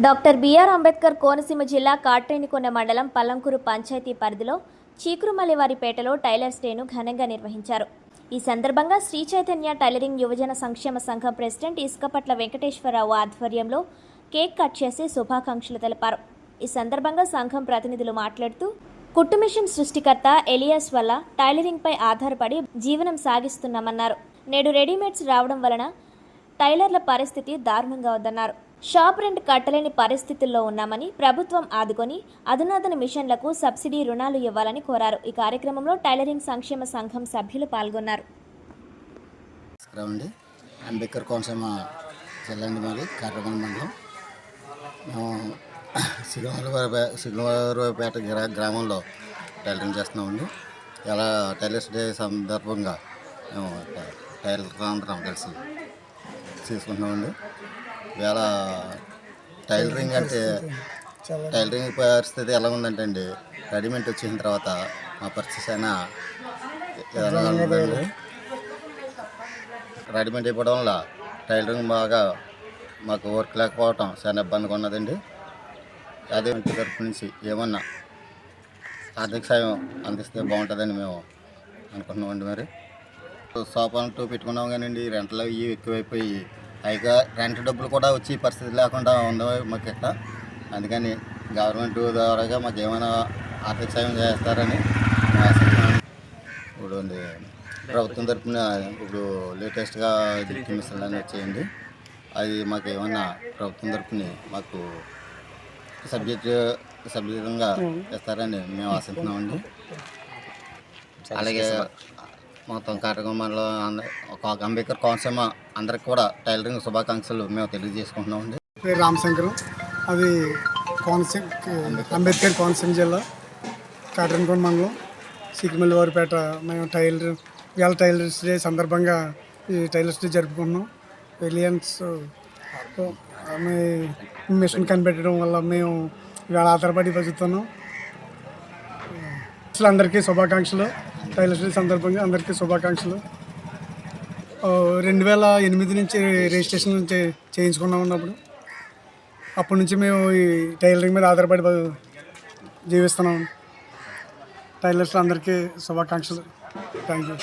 Doctor BR Ambedkar Konaseema జిల్లా కాట్రేనికొండ మండలం పల్లంకూరు పంచాయతీ పరిధిలో చీకురుమల్లివారిపేటలో టైలర్స్ డేను ఘనంగా నిర్వహించారు. ఈ సందర్భంగా శ్రీ చైతన్య టైలరింగ్ యువజన సంక్షేమ సంఘం ప్రెసిడెంట్ ఇసుకపట్ల వెంకటేశ్వరరావు ఆధ్వర్యంలో కేక్ కట్ చేసి శుభాకాంక్షలు తెలిపారు. ఈ సందర్భంగా సంఘం ప్రతినిధులు మాట్లాడుతూ కుట్టు మిషన్ సృష్టికర్త ఎలియాస్ వల్ల టైలరింగ్పై ఆధారపడి జీవనం సాగిస్తున్నామన్నారు. నేడు రెడీమేడ్స్ రావడం వలన టైలర్ల పరిస్థితి దారుణంగా ఉందన్నారు. షాప్ రెంట్ కట్టలేని పరిస్థితుల్లో ఉన్నామని, ప్రభుత్వం ఆదుకొని అధునాతన మిషన్లకు సబ్సిడీ రుణాలు ఇవ్వాలని కోరారు. ఈ కార్యక్రమంలో టైలరింగ్ సంక్షేమ సంఘం సభ్యులు పాల్గొన్నారు. అంబేద్కర్ కోనసీమ జిల్లా మరి కాట్రేనికొండ మండలం సిగ్నవారిపేట గ్రామంలో టైలరింగ్ చేస్తున్నామండి. ఇలా టైలర్స్ డే సందర్భంగా మేము టైలర్ అందరం కలిసి చేసుకుంటున్నామండి. ఇవాళ టైలరింగ్ అంటే టైలరింగ్ పరిస్థితి ఎలా ఉందంటే అండి, రెడీమేడ్ వచ్చిన తర్వాత మా పరిస్థితి అయినా ఉందండి. రెడీమేడ్ అయిపోవడం వల్ల టైలరింగ్ బాగా మాకు వర్క్ లేకపోవటం చాలా ఇబ్బందిగా ఉన్నదండి. అదే తరపు నుంచి ఏమన్నా ఆర్థిక సాయం అందిస్తే బాగుంటుందని మేము అనుకుంటున్నామండి. మరి షాప్ అంటూ పెట్టుకున్నాం కానివ్వండి, రెంట్లు ఇవి ఎక్కువైపోయి పైగా రెంట్ డబ్బులు కూడా వచ్చే పరిస్థితి లేకుండా ఉందో మాకు ఇక్కడ. అందుకని గవర్నమెంట్ ద్వారాగా మాకు ఏమైనా ఆర్థిక సాయం చేస్తారని ఇప్పుడు ప్రభుత్వం తరఫున ఇప్పుడు లేటెస్ట్గా మిషన్లు అని వచ్చేయండి. అది మాకు ఏమన్నా ప్రభుత్వం తరఫున మాకు సబ్సిడీగా ఇస్తారని మేము ఆశిస్తున్నామండి. అలాగే మొత్తం కాట్రేనికొండ మండలం అంబేద్కర్ కోనసీమ అందరికి కూడా టైలరింగ్ శుభాకాంక్షలు మేము తెలియజేసుకుంటున్నామండి. పేరు రామశంకరం, అది అంబేద్కర్ కోనసీమ జిల్లా కాట్రేనికొండ మండలం చీకురుమల్లివారిపేట. మేము ఇవాళ టైలర్స్ డే సందర్భంగా ఈ టైలర్స్ డే జరుపుకుంటున్నాం. ఎలియన్స్ మిషన్ కనిపెట్టడం వల్ల మేము ఇవాళ ఆధారపడి బతుకుతున్నాం. అందరికీ శుభాకాంక్షలు. టైలర్స్ డే సందర్భంగా అందరికీ శుభాకాంక్షలు. 2008 నుంచి రిజిస్ట్రేషన్ నుంచి చేయించుకున్నాం ఉన్నప్పుడు. అప్పటి నుంచి మేము ఈ టైలరింగ్ మీద ఆధారపడి జీవిస్తున్నాం. టైలర్స్ అందరికీ శుభాకాంక్షలు. Thank you.